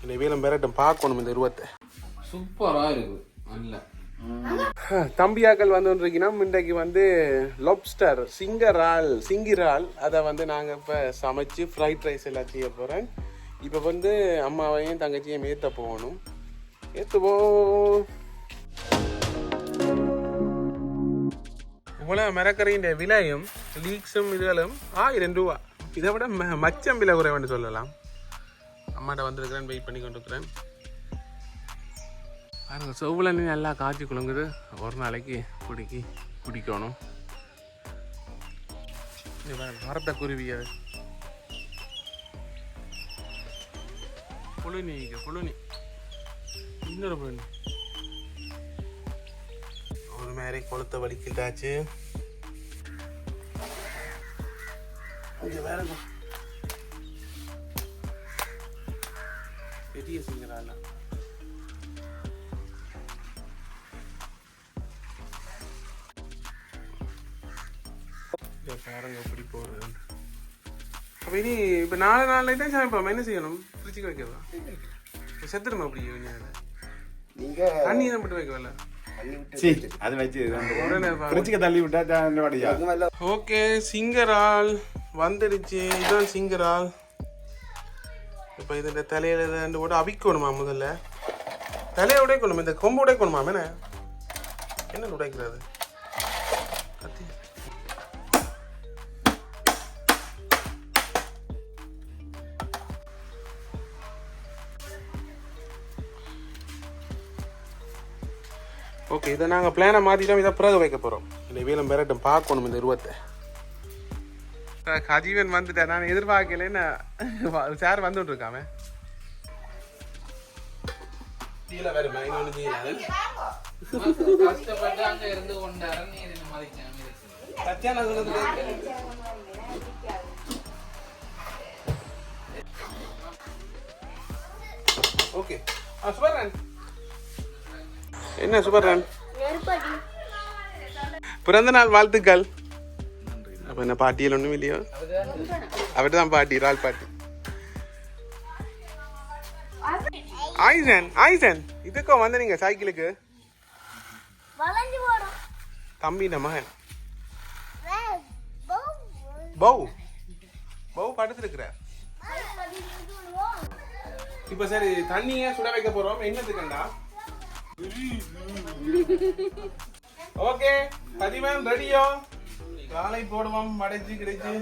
இந்த வீலம் பெறட்டும் பார்க்கணும் இந்த உருவத்தை. சூப்பராக இருக்குது. நல்ல தம்பியாக்கள் வந்துருக்கீங்கன்னா இன்றைக்கு வந்து லாப்ஸ்டர் சிங்கிரால் அதை வந்து நாங்கள் இப்போ சமைச்சு ஃப்ரைட் ரைஸ் எல்லாம் செய்ய போகிறேன். இப்போ வந்து அம்மாவையும் தங்கச்சியும் ஏற்ற போகணும். ஏற்றுவோம். இவ்வளோ மரக்கறியின் விலையும் லீக்ஸும் இதுகளும் 1000 ரூபா. இதை விட மச்சம் விலை குறைவான்னு சொல்லலாம். அம்மாட்ட வந்துருக்கிறேன், வெயிட் பண்ணி கொண்டு இருக்கிறேன். பாருங்க, செவ்வளனி நல்லா காய்ச்சி குழுங்குது. ஒரு நாளைக்கு குடிக்கணும். மரத்தை குருவி அது புழுனி இன்னொரு புழுனி ஒரு மாதிரி கொளுத்த வலிக்கிட்டாச்சு. வேற பெரிய சிங்கரால பாருங்க எப்படி போகுது. அப்போ இனி இப்போ 4 நாளைக்கு தான் சமைப்போம். என்ன செய்யணும்? ஃப்ரிட்ஜுக்கு வைக்கவா? செத்துடுமா அப்படி நீங்கள் தண்ணி தான் போட்டு வைக்கவில்ல? அது வச்சு தள்ளி விட்டா. ஓகே, சிங்கரால் வந்துடுச்சு. இதுதான் சிங்கரால். இப்போ இது தலையில ரெண்டு போட்டு அவிக்கணுமா? முதல்ல தலையை உடைக்கணும். இந்த கொம்பு உடைக்கணுமா? என்ன உடைக்கிறது? ஓகே, இதை நாங்கள் பிளானை மாற்றிட்டோம். இதை பிறகு வைக்க போகிறோம். இந்த வீலம் பெறட்டும் பார்க்கணும் இந்த உருவத்தை. அஜீவன் வந்துட்டேன். நான் எதிர்பார்க்கலன்னு சார் வந்துட்டு இருக்காம ஓகே. சுபர்ணன் என்ன சுபர்ணன், பிறந்த நாள் வாழ்த்துக்கள். அப்ப என்ன பாட்டியல் ஒண்ணும் இல்லையோ? அவர்கிட்ட தான் பாட்டி, ரால் பாட்டி. ஆயிசன் இதுக்கோ வந்து நீங்க சைக்கிளுக்கு தம்பின மகன் பவு படுத்திருக்கிற. இப்ப சரி, தண்ணிய சுட வைக்க போறோம். என்னதுக்குண்டா? ஓகே, பதிவன் ரெடியோ? காலை போடுவோம். மடைச்சு கிடைச்சு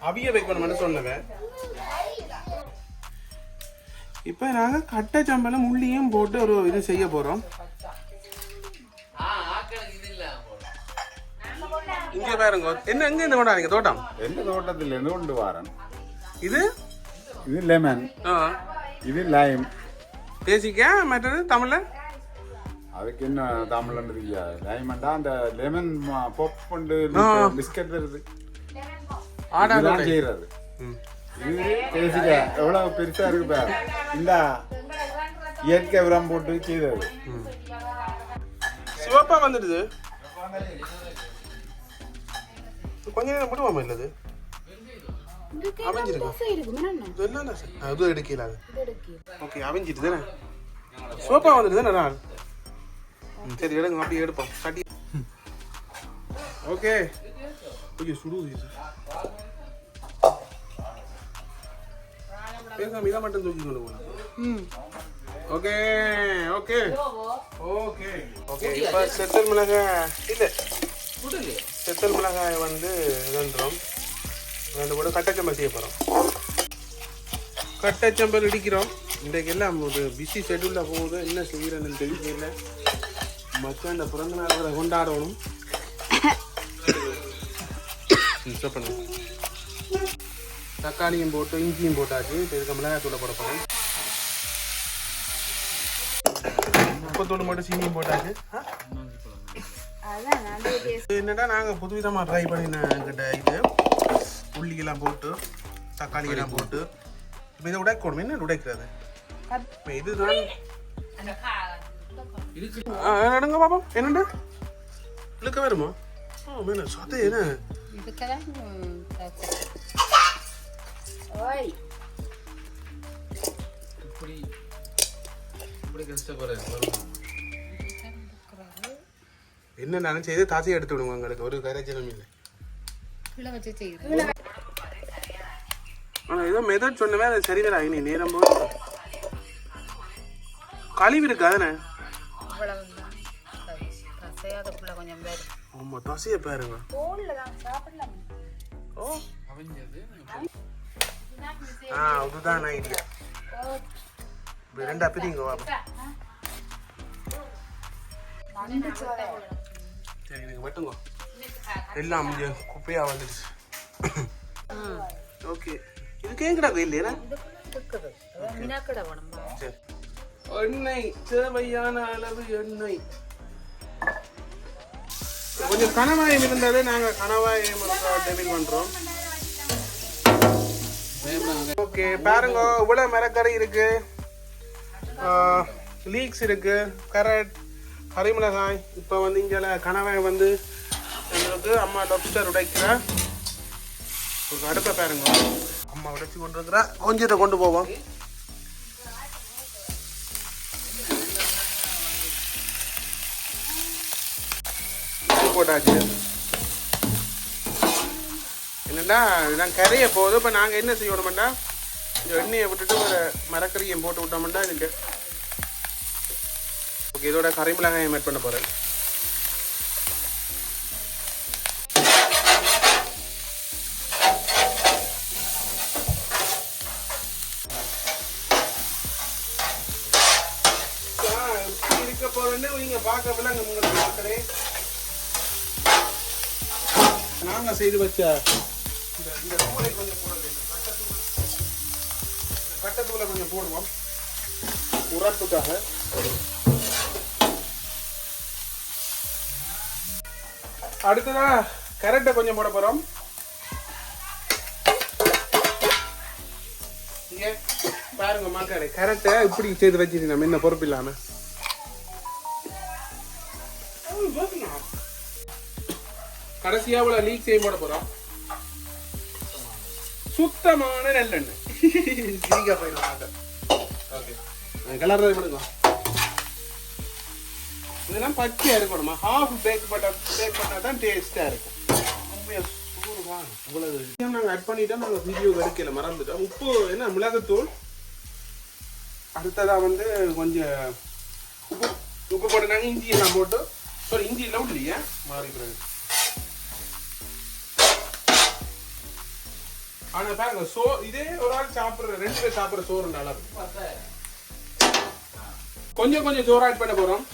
அவிய வைக்கணும்னு சொன்னவன். இப்ப நாங்க கட்டை சம்பளம் உள்ளியும் போட்டு ஒரு இது செய்ய போறோம். இங்க பாருங்க, என்ன எங்க இந்த கொண்டாங்க தோட்டம்? எந்த தோட்டத்துல இருந்து கொண்டு வரேன். இது லெமன், இது லைம். பேசிக்கா மற்றது தமிழ்ல அதுக்கு என்ன தமிழ்ல தெரியாது. லைமண்டா அந்த லெமன் பாப் கொண்டு பிஸ்கட் வருது, ஆடாதான் செய்யறது. இது பேசிக்கா எவ்வளவு பெருசா இருக்கு பாரு. இந்த இயற்கை உரம் போட்டு செய்யறது. சிவப்பா வந்துடுது. கொஞ்ச நேரம் போடுவாமா? இல்லது அது எடுக்கல. ஓகே, அவிஞ்சிட்டு தானே சோப்பா வந்துட்டு தானே நான். சரி எடுங்க, அப்படியே எடுப்போம். கட்டி ஓகே. சுடுது பேசாம இதை மட்டும் தூக்கி கொண்டு போகலாம். Okay okay okay okay. இப்போ செத்தல் மிளகாய் இல்லை, செத்தல் மிளகாய் வந்து ரெண்டுறோம். ரெண்டு கூட கட்டச்சம்பல் செய்ய போகிறோம். கட்டச்சம்பல் இடிக்கிறோம். இன்றைக்கு எல்லாம் ஒரு பிஸி ஷெட்யூலில் போகுது. என்ன செய்கிறேன்னு தெரியல. மக்கள் இந்த பிறந்த நாள் வரை கொண்டாடணும். பண்ணு. தக்காளியும் போட்டு இஞ்சியும் போட்டாச்சு. இதுக்கு மிளகாத்தூளை போட போகிறேன். உப்பத்தூள் மட்டும் சீனியும் போட்டாச்சு. என்னடா நாங்கள் புதுவிதமாக ட்ரை பண்ணிக்கிட்ட இது உள்ளியெல்லாம் போட்டு தக்காளியெல்லாம் போட்டு இப்போ இதை உடைக்கணும். என்ன உடைக்கிறது? இதுதான் எடுங்க பாப்போம். என்னண்டு இழுக்க வருமா? சொத்தை என்ன என்னென்னு செய்து தாசியை எடுத்து விடுங்க உங்களுக்கு ஒரு கரைச்சலும் இல்லை. ஆனால் ஏதோ மெதட் சொன்னவே அது சரி வர ஆகி நேரம் போது கழிவு இருக்கு அதுனே. ஆமாம் தசையை பாருங்க. ஓ அதுதான் ஐடியா. ரெண்டா பிரிங்க சரி எனக்கு வெட்டுங்க எல்லாம் குப்பையா வந்துடுச்சு. ஓகே இது கேங்கடா இல்லையா? சரி எண்ணெய் தேவையான அளவு எண்ணெய் கொஞ்சம் கனவாயம் இருந்தாலே நாங்கள் கனவாயம் டெபில் பண்ணுறோம். ஓகே பாருங்க இவ்வளோ மரக்கறி இருக்கு, லீக்ஸ் இருக்கு, கரட், கறிமிளகாய். இப்போ வந்து இங்கே கனவாயம் வந்து எங்களுக்கு அம்மா லொப்ஸ்டர் உடைக்கிறா. ஒரு அடுப்பை பாருங்க அம்மா உடைச்சி கொண்டு இருக்கிறா. கொஞ்சத்தை கொண்டு போவோம். போட்டாச்சு. என்னென்னா நான் கரைய போகுது. இப்போ நாங்கள் என்ன செய்யணும்டா இந்த எண்ணெயை விட்டுட்டு ஒரு மரக்கறியை போட்டு விட்டோம்டா இதுக்கு. ஓகே இதோட கறிமிளகாயை மேட் பண்ண போகிறேன். இருக்க போறேன்னு நீங்க பார்க்க விலங்கு உங்களுக்கு மக்களே. நாங்க செய்து வச்ச இந்த தூளை கொஞ்சம் போட வேண்டும். கட்டத்தூளை கொஞ்சம் போடுவோம் உரப்புக்காக. அடுத்ததா கரட்டை கொஞ்சம் போட போறோம். இங்க பாருங்க மக்களே, கரட்டை இப்படி செய்து வச்சிருக்கீங்க நம்ம என்ன பொறுப்பு இல்லாம. கடைசியா உள்ள லீக் செய்ய போட போறோம். சுத்தமான நல்லெண்ணெய். கலர்றது விடுங்க. இதெல்லாம் பச்சையா இருக்கணுமா? ஹாஃப் பேக் பண்ணா தான் டேஸ்டா இருக்கும். நாங்கள் ஆட் பண்ணிட்டோம். நாங்கள் வீடியோ எடுக்கல மறந்துட்டோம். உப்பு என்ன மிளகுத்தூள். அடுத்ததா வந்து கொஞ்சம் உப்பு போட்டு நாங்கள் இஞ்சி எல்லாம் போட்டு இஞ்சி எல்லாம் இல்லையா மாறிடுறாங்க. ஆனா பாருங்க இதே ஒரு ஆள் சாப்பிடுற 2 பேர் சாப்பிடுற சோறு நல்லா இருக்கும். கொஞ்சம் கொஞ்சம் சோறு ஆட் பண்ண போறோம்.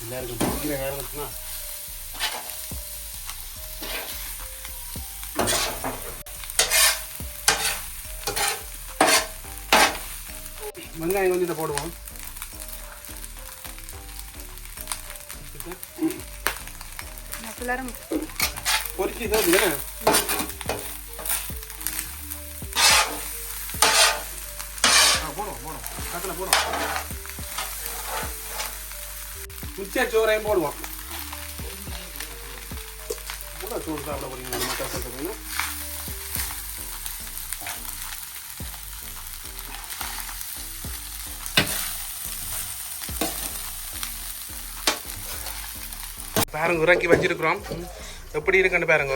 எல்லாருக்கும் பிடிக்கிற காரணத்துனா வெங்காயம் கொஞ்சம் போடுவோம். பொரிச்சு தானே போடுவோம் கட்டில் போடுவோம். மிச்ச சோறையும் போடுவோம். கூட சோறு சாப்பிட போறீங்க மக்கள் சொல்றீங்கன்னா. பாருங்க உரக்கி வச்சிருக்கிறோம். எப்படி இருக்குன்னு பாருங்க.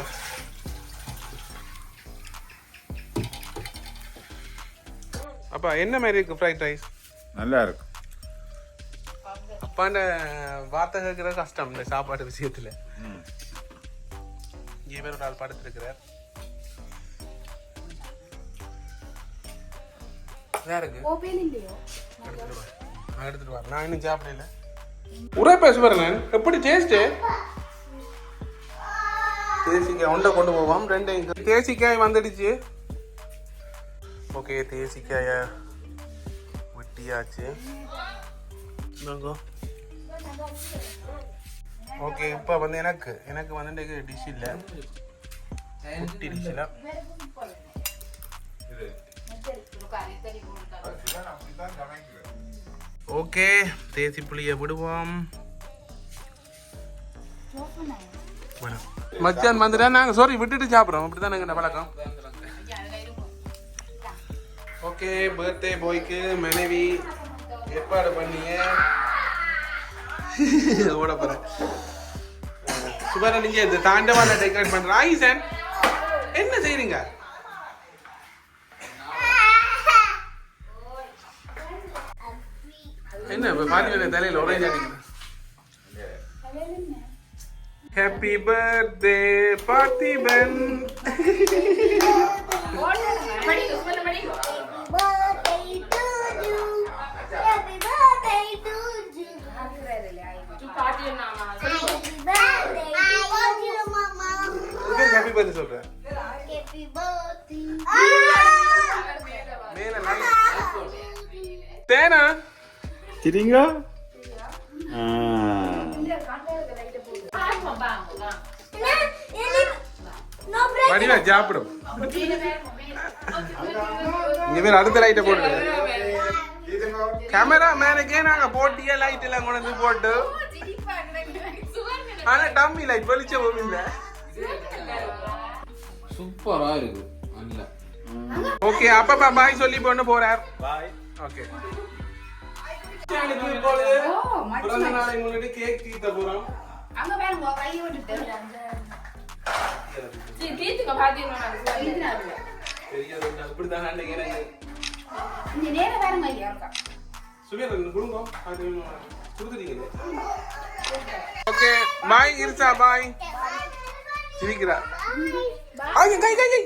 அப்பா என்ன மாதிரி இருக்கு ஃப்ரைட் ரைஸ்? நல்லா இருக்கு. அப்பாண்ட வார்த்தை கேட்கிற கஷ்டம் இந்த சாப்பாடு விஷயத்துல. இங்கே பேர் ஒரு ஆள் படுத்திருக்கிறார். எடுத்துட்டு வர நான் இன்னும் சாப்பிடல. உரை பேச வரேன். எப்படி டேஸ்ட்? தேசிக்காய் உண்டை கொண்டு போவோம். 2 தேசிக்காய் வந்துடுச்சு. ஓகே தேசிக்காய வெட்டியாச்சு. ஓகே இப்போ வந்து எனக்கு வந்து டிஷ் இல்லை, குட்டி டிஷ் இல்லை. ஓகே தேசி புளியை விடுவோம். மச்சான் வந்துட்டா நாங்கள் விட்டுட்டு சாப்பிட்றோம். அப்படி தான் எங்கள் பழக்கம். ஓகே ஓகே, பர்த்டே பாய்க்கு மனைவி ஏற்பாடு பண்ணிய ஓட போறேன். சுபர நீங்க இந்த தாண்டவான டெக்கரேட் பண்ற ஆயிசன் என்ன செய்றீங்க? என்ன இப்ப பாத்தீங்கன்னா தலையில ஒரேஞ்ச் அடிக்குது. Happy birthday Parthiban. Happy birthday சொல்றேன். மேல தேனா சரிங்க. வடிவா சாப்பிடும். இங்க பேர் அடுத்த லைட்டை போட்டு கேமரா மேனுக்கே நாங்க போட்டிய லைட் எல்லாம் கொண்டு வந்து போட்டு, ஆனா டம்மி லைட் வெளிச்சமும் இல்ல. சூப்பரா இருக்கு நல்ல. ஓகே, அப்பா பாய் சொல்லி போன்னு போறார். பாய். ஓகே, பிறந்த நாளை முன்னாடி கேக் தீத்த போறோம். இப்படிதான் ஓகே பாய் இருச்சா பாய் சிரிக்கிறா. கை கை கை